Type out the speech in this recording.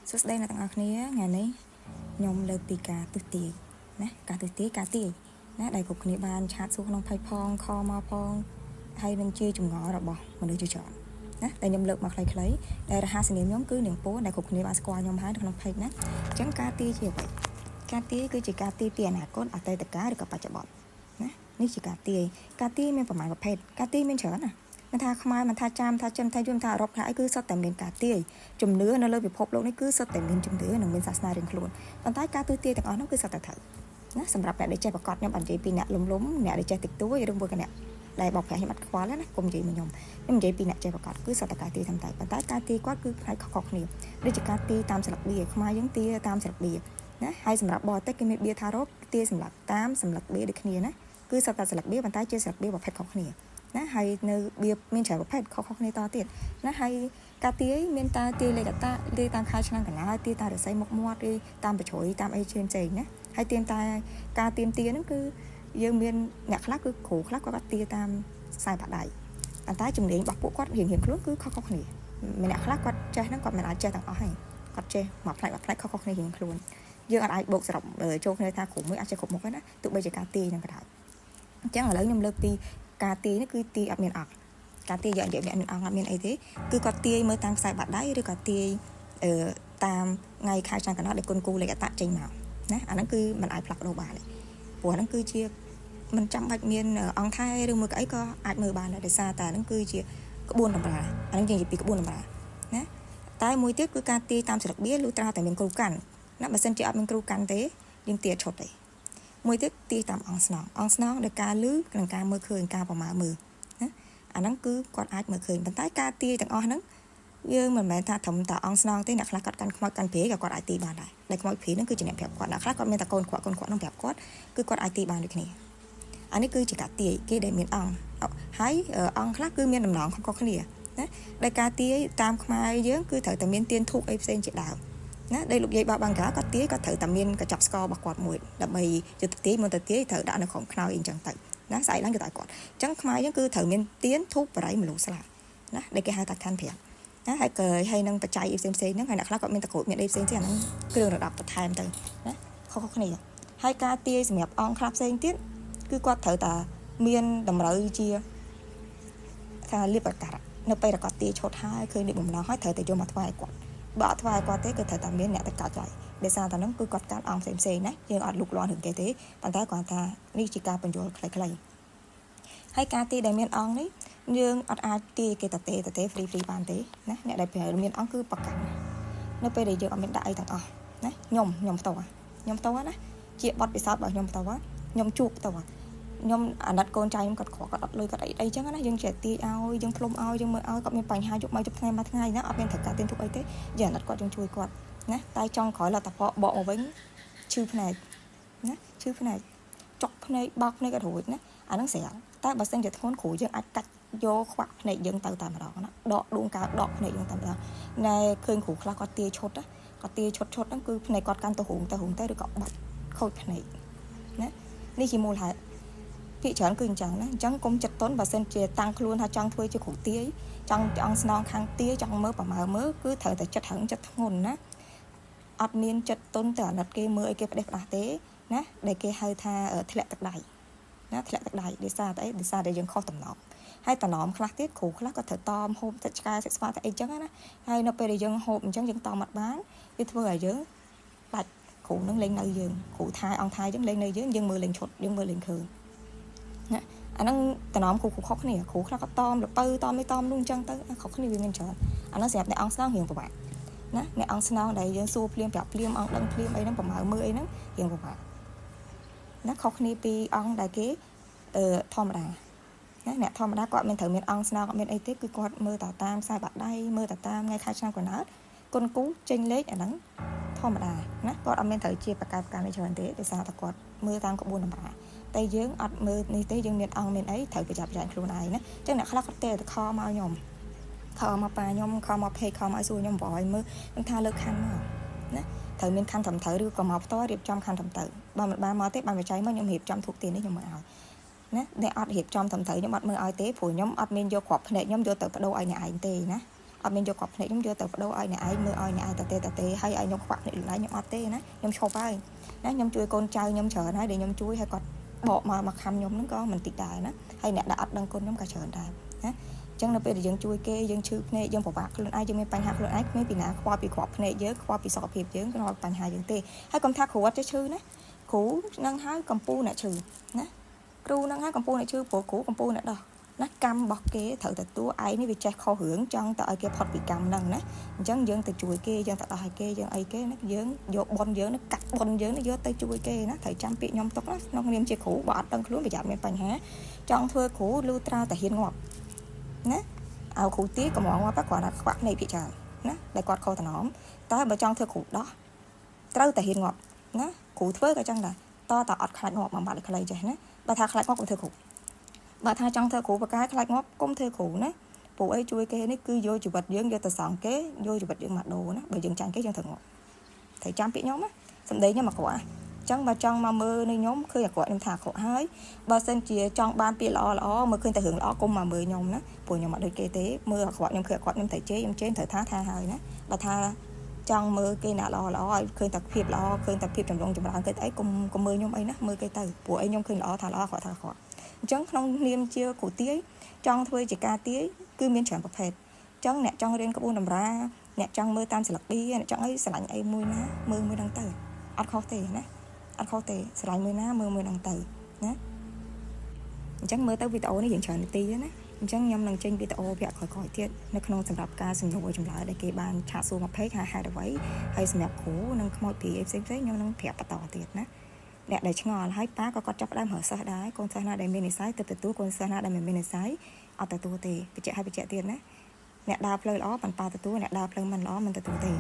សួស្តីអ្នកទាំងអស់គ្នាថ្ងៃនេះខ្ញុំលើកពីការទស្សន៍ទាយណាការទស្សន៍ទាយណាដែលគ្រប់គ្នាបានឆាតសួរក្នុងផេកផងខលមកផងហើយនឹងជាចម្ងល់របស់មនុស្សជាច្រើនណាតែខ្ញុំលើកមកខ្លីៗដែលរហស្សនាមខ្ញុំគឺនាងពោដែលគ្រប់គ្នាបានស្គាល់ខ្ញុំហើយក្នុងផេកណាអញ្ចឹងការទាយជាអ្វីការទាយគឺជាការទាយពីអនាគតអតីតកាលឬក៏បច្ចុប្បន្នណានេះជាការទាយមានប្រមាណប្រភេទការទាយមានច្រើនណាមិនថាខ្មែរមិនថាចាមថាចិនថាយួនថាអឺរ៉ុបថាអីគឺសុទ្ធតែមានការទាយជំនឿនៅលើពិភពលោកនេះគឺសុទ្ធតែមានជំនឿនិងមានសាសនារៀងខ្លួនប៉ុន្តែការទស្សន៍ទាយទាំងអស់នោះគឺសុទ្ធតែត្រូវណាសម្រាប់អ្នកដែលចេះប្រកបខ្ញុំអត់និយាយពីអ្នកលំអ្នកដែលចេះតិចតួចឬមួយក៏អ្នកដែលបោកប្រាស់ខ្ញុំអត់ខ្វល់ណាកុំនិយាយមកខ្ញុំនិយាយពីអ្នកចេះប្រកបគឺសុទ្ធតែការទាយតាមតែប៉ុន្តែការទាយគាត់គឺផ្នែកខុសៗគ្នាដូចជាការទាយតាមស្លឹកបៀខ្មែរយើងទាយតាមស្លឹកបៀណាហើយសម្រាប់បរទេសគេមានបៀថារ៉ូទាយសម្រាប់តាមស្លឹកបៀដូចគ្នាណាគឺសុទ្ធតែស្លឹកបៀប៉ុន្តែជាស្លឹកបៀប្រភេទខុសគ្នាណាហើយនៅបៀមានច្រើនប្រភេទខុសៗគ្នាតទៀតណាហើយការទាយមានតាទាយលេខអត្តទាយតាមខែឆ្នាំកន្លងទាយតាមរស័យមុខមាត់ឬតាមបជ្រុយតាមអីផ្សេងណាហើយទាយតែការទាយហ្នឹងគឺយើងមានអ្នកខ្លះគឺគ្រូខ្លះគាត់ទាយតាមខ្សែបាក់ដៃប៉ុន្តែជំនាញរបស់ពួកគាត់រៀងខ្លួនគឺខុសៗគ្នាម្នាក់ខ្លះគាត់ចេះហ្នឹងគាត់មិនអាចចេះទាំងអស់ហើយគាត់ចេះមួយផ្នែកខុសៗគ្នារៀងខ្លួនយើងអាចបូកសរុបចូលគ្នាថាគ្រូមួយអាចចេះគ្រប់មុខណាទោះបីជាការទាយហ្នឹងក៏ដោយអញ្ចឹងឥឡូវខ្ញុំលើកពីការទាយនេះគឺទាយអត់មានអង្គការទាយយកនិយាយអ្នកមានអង្គអត់មានអីទេគឺគាត់ទាយមើលតាមខ្សែបាក់ដៃឬក៏ទាយតាមថ្ងៃខែឆ្នាំកណ្ដោដែលគុណគូលេខអត្តចេញមកណាអាហ្នឹងគឺมันអាចផ្លាស់ប្ដូរបានទេព្រោះហ្នឹងគឺជាមិនចាំបាច់មានអង្គថែឬមួយអីក៏អាចមើលបានដែរដោយសារតែហ្នឹងគឺជាក្បួនតម្រាអាហ្នឹងនិយាយពីក្បួនតម្រាណាតែមួយទៀតគឺការទាយតាមស្លឹកបៀលុះត្រាតែមានគ្រូកាន់ណាបើសិនជាអត់មានគ្រូកាន់ទេយើងទាយឈុតទេមួយទៀតទាយតាមអង្គស្នងដោយការលឺនិងការមើលឃើញការប្រមាណមើលណាអាហ្នឹងគឺគាត់អាចមើលឃើញប៉ុន្តែការទាយទាំងអស់ហ្នឹងយើងមិនមែនថាត្រឹមតែអង្គស្នងទេអ្នកខ្លះគាត់កាន់ខ្មោចកាន់ព្រាយក៏គាត់អាចទាយបានដែរដែលខ្មោចព្រាយហ្នឹងគឺជាអ្នកប្រាប់គាត់អ្នកខ្លះគាត់មានតែកូនខ្វាក់ហ្នឹងប្រាប់គាត់គឺគាត់អាចទាយបានដូចគ្នាអានេះគឺជាការទាយគេដែលមានអង្គហើយអង្គខ្លះគឺមានដំណងខុសៗគ្នាណាដែលការទាយតាមខ្មែរយើងគឺត្រូវតែមានទៀនធូបអីផ្សេងជាដើមណាដែលលោកយាយបោបាំងកាគាត់ទាយគាត់ត្រូវតែមានកញ្ចប់ស្កររបស់គាត់មួយដើម្បីយកទៅទាយមុនទៅទាយត្រូវដាក់នៅក្នុងខ្នើយអីចឹងទៅណាស្អែកឡើងគឺតែគាត់អញ្ចឹងខ្មែរយើងគឺត្រូវមានទៀនធូបបរិយមលូស្លាណាដែលគេហៅថាខណ្ឌ5ណាហើយនឹងបច្ច័យអីផ្សេងហ្នឹងហើយអ្នកខ្លះគាត់មានតក្រូចមានអីផ្សេងទៀតអាហ្នឹងគ្រឿងរដាប់បន្ថែមទៅណាខុសៗគ្នាហើយការទាយសម្រាប់អង្គខ្លះផ្សេងទៀតគឺគាត់ត្រូវតែមានតម្រូវជាថាលៀបប្រកាសនៅពេលគាត់ទាយឈុតហើយឃើញនេះបំណងហើយត្រូវតែយកមកថ្វាយគាត់បើអត់ថ្វាយគាត់ទេគឺត្រូវតែមានអ្នកទៅកោចហើយដោយសារតែហ្នឹងគឺគាត់កាន់អង្គផ្សេងណាយើងអត់លូកលាន់រឿងគេទេប៉ុន្តែគាត់ថានេះជាការបញ្យល់ខ្លីៗហើយការទាយដែលមានអង្គនេះយើងអត់អាចទាយគេតេហ្វ្រីបានទេណាអ្នកដែលមានអង្គគឺប្រកាន់នៅពេលដែលយើងអត់មានដាក់អីទាំងអស់ណាខ្ញុំផ្ទាល់ណាជាបទពិសោធន៍របស់ខ្ញុំផ្ទាល់ខ្ញុំជួបផ្ទាល់ខ្ញុំអាណិតកូនចៅខ្ញុំគាត់ខ្វល់គាត់អត់លុយគាត់អីចឹងណាយើងចេះទាយឲ្យយើងផ្លុំឲ្យយើងមើលឲ្យគាត់មានបញ្ហាយកមកថ្ងៃមួយថ្ងៃណាអត់មានត្រូវការទាញទុកអីទេយើងអាណិតគាត់យើងជួយគាត់ណាតែចង់ក្រោយលទ្ធផលបកមកវិញឈឺភ្នែកណាឈឺភ្នែកចុកភ្នែកបោកភ្នែកអត់រួចណាអាហ្នឹងស្រាលតែបើសិនជាធ្ងន់គ្រូយើងអាចកាច់យកខ្វាក់ភ្នែកយើងទៅតែម្ដងណាដកដួងកៅដកភ្នែកយើងតែម្ដងណែឃើញគ្រូខ្លះគាត់ទាយឈុតគាត់ទាយឈុតហ្នឹងគឺភ្នែកគាត់កាន់ទៅហូងទៅឬក៏បាច់ខូចភ្នែកណានេះជាមូលហេតុភាគច្រើនគឺអញ្ចឹងណាអញ្ចឹងកុំចិត្តតន់បើសិនជាតាំងខ្លួនថាចង់ធ្វើជាគ្រូទាយចង់អង្គស្នងខាងទាយចង់មើលប្រមើគឺត្រូវតែចិត្តហឹងចិត្តធ្ងន់ណាអត់មានចិត្តតន់ទៅអាណិតគេមើលអីគេផ្ដេសផ្ដាស់ទេណាដែលគេហៅថាធ្លាក់ទឹកដៃណាធ្លាក់ទឹកដៃដោយសារតែយើងខុសតំណហើយតំណខ្លះទៀតគ្រូខ្លះក៏ត្រូវតមហូបទឹកឆ្កែទឹកស្វាតែអីចឹងណាហើយនៅពេលដែលយើងហូបអញ្ចឹងយើងតមអត់បានវាធ្វើឲ្យយើងបាច់គ្រូនឹងលេងនៅយើងគ្រូថែអង្គថែយើងលេងនៅយើងមើលលេងឈុតយើងមើលលេងឃើញណាអាហ្នឹងតំណគ្រូខុសគ្នាគ្រូខ្លះក៏តមលពៅតមនោះអញ្ចឹងទៅខុសគ្នាវាមានច្រើនអាហ្នឹងសម្រាប់អ្នកអង្គស្នងរៀងពិបាកណាអ្នកអង្គស្នងដែលយើងសួរភ្លាមប្រាប់ភ្លាមអង្គដឹងភ្លាមអីហ្នឹងប្រមើមើលអីហ្នឹងរៀងពិបាកណាខុសគ្នាពីអង្គដែលគេធម្មតាណាអ្នកធម្មតាគាត់មិនត្រូវមានអង្គស្នងអត់មានអីទេគឺគាត់មើលតាមខ្សែបាក់ដៃមើលតាមថ្ងៃខែឆ្នាំកំណើតគុណគូចេញលេខអាហ្នឹងធម្មតាណាគាត់អត់មានត្រូវជាបកកើតការនេះច្រើនទេដោយសារតែគាត់មើលតាមក្បួនតម្រាតែយើងអត់មើលនេះទេយើងមានអង្គមានអីត្រូវប្រយ័ត្នខ្លួនឯងណាអញ្ចឹងអ្នកខ្លះគាត់តែខមកខ្ញុំខមកប៉ាខ្ញុំខមកពេកខមកឲ្យសួរខ្ញុំបរិយមើលខ្ញុំថាលើកខណ្ឌមកណាត្រូវមានខណ្ឌត្រឹមត្រូវឬក៏មកផ្ទាល់រៀបចំខណ្ឌត្រឹមត្រូវបើមិនបានមកទេបានបច្ច័យមកខ្ញុំរៀបចំធូបទៀននេះខ្ញុំមើលឲ្យណាអ្នកអត់រៀបចំត្រឹមត្រូវខ្ញុំអត់មើលឲ្យទេព្រោះខ្ញុំអត់មានយកគ្រាប់ភ្នែកខ្ញុំយកទៅបដូរឲ្យអ្នកឯងទេណា អត់មានយកគាត់ភ្នែកខ្ញុំយកទៅបដូរឲ្យអ្នកឯងមើលឲ្យអ្នកឯងតេហើយឲ្យខ្ញុំខ្វាក់ភ្នែកខ្លួនឯងខ្ញុំអត់ទេណាខ្ញុំឈប់ហើយណាខ្ញុំជួយកូនចៅខ្ញុំច្រើនហើយដែលខ្ញុំជួយឲ្យគាត់បកមកខំខ្ញុំហ្នឹងក៏មិនតិចដែរណាហើយអ្នកដែលអត់ដឹងគុណខ្ញុំក៏ច្រើនដែរណាចឹងនៅពេលដែលយើងជួយគេយើងឈឺភ្នែកយើងពិបាកខ្លួនឯងយើងមានបញ្ហាខ្លួនឯងគ្មានពីណាខ្វល់ពីគ្រាប់ភ្នែកយើងខ្វល់ពីសុខភាពយើងគ្រាន់បញ្ហាយើងទេហើយកុំថាគ្រូអត់ចេះឈឺណាគ្រូនឹងហើយកំពូអ្នកឈឺណាគ្រូនឹងហើយកំពូអ្នកឈឺព្រោះគ្រូកំពូអ្នកដោះណាកម្មរបស់គេត្រូវទទួលឯងនេះវាចេះខុសរឿងចង់ទៅឲ្យគេផុតពីកម្មហ្នឹងណាអញ្ចឹងយើងទៅជួយគេយើងទៅដោះឲ្យគេយើងអីគេណាយើងយកបុណ្យយើងណាកាត់បុណ្យយើងណាយកទៅជួយគេណាត្រូវចាំពាក្យខ្ញុំទុកណាក្នុងនាមជាគ្រូបើអត់ដឹងខ្លួនប្រយ័ត្នមានបញ្ហាចង់ធ្វើគ្រូលូត្រាតែហ៊ានងាប់ណាឲ្យគ្រូទីកំងងាប់តែគាត់ណាខ្វាក់ភ្នែកពីច្រើនណាដែលគាត់ខុសតំណមតែបើចង់ធ្វើគ្រូដោះត្រូវតែហ៊ានងាប់ណាគ្រូធ្វើក៏ចឹងដែរតអត់ខ្លាចងាប់មួយបាត់ឲ្យខ្លីចេះណាបើថាខ្លាចងាប់កុំធ្វើគ្រូបើថាចង់ធ្វើគ្រូបកាយខ្លាចងាប់កុំធ្វើគ្រូណាព្រោះអីជួយគេនេះគឺយកជីវិតយើងយកទៅសងគេយកជីវិតយើងមកដូរណាបើយើងចាញ់គេយើងត្រូវងាប់ត្រូវចាំពាក្យខ្ញុំណាសម្ដីខ្ញុំអាក្រក់ចឹងបើចង់មកមើលនៅខ្ញុំឃើញអាក្រក់ខ្ញុំថាអាក្រក់ហើយបើសិនជាចង់បានពាក្យល្អមើលឃើញតែរឿងល្អកុំមកមើលខ្ញុំណាព្រោះខ្ញុំអត់ដូចគេទេមើលអាក្រក់ខ្ញុំឃើញអាក្រក់ខ្ញុំត្រូវជេរខ្ញុំជេរត្រូវថាហើយណាបើថាចង់មើលគេណាល្អឲ្យឃើញតែភាពល្អឃើញតែភាពចម្រុងចម្រើនគេអីកុំមើលខ្ញុំអីណាមើលគេទៅព្រោះអីខ្ញុំឃើញល្អថាល្អអាក្រក់ថាអាក្រក់អញ្ចឹងក្នុងនាមជាគ្រូទាយចង់ធ្វើជាការទាយគឺមានច្រើនប្រភេទអញ្ចឹងអ្នកចង់រៀនក្បួនតម្រាអ្នកចង់មើលតាមសិលឹកឌីអ្នកចង់អីស្រឡាញ់អីមួយណាមើលមួយហ្នឹងទៅអត់ខុសទេណាអត់ខុសទេស្រឡាញ់មួយណាមើលមួយហ្នឹងទៅណាអញ្ចឹងមើលទៅវីដេអូនេះយើងច្រើននាទីណាអញ្ចឹងខ្ញុំនឹងចេញវីដេអូវគ្គក្រោយៗទៀតនៅក្នុងសម្រាប់ការសំណួរចម្លើយដែលគេបានឆាតសួរមកពេកហេតុអ្វីហើយសម្រាប់គ្រូនិងខ្មោចព្រាយផ្សេងៗខ្ញុំនឹងប្រាប់បន្តទៀតណាអ្នកដែលឆ្ងល់ហើយប៉ាក៏គាត់ចាប់ផ្ដើមរើសសិស្សដែរកូនសិស្សណាដែលមាននិស្ស័យទៅទទួលកូនសិស្សណាដែលមិនមាននិស្ស័យអត់ទទួលទេបញ្ជាក់ឲ្យបញ្ជាក់ទៀតណាអ្នកដើរផ្លូវល្អប៉ាទទួលអ្នកដើរផ្លូវមិនល្អមិនទទួលទេ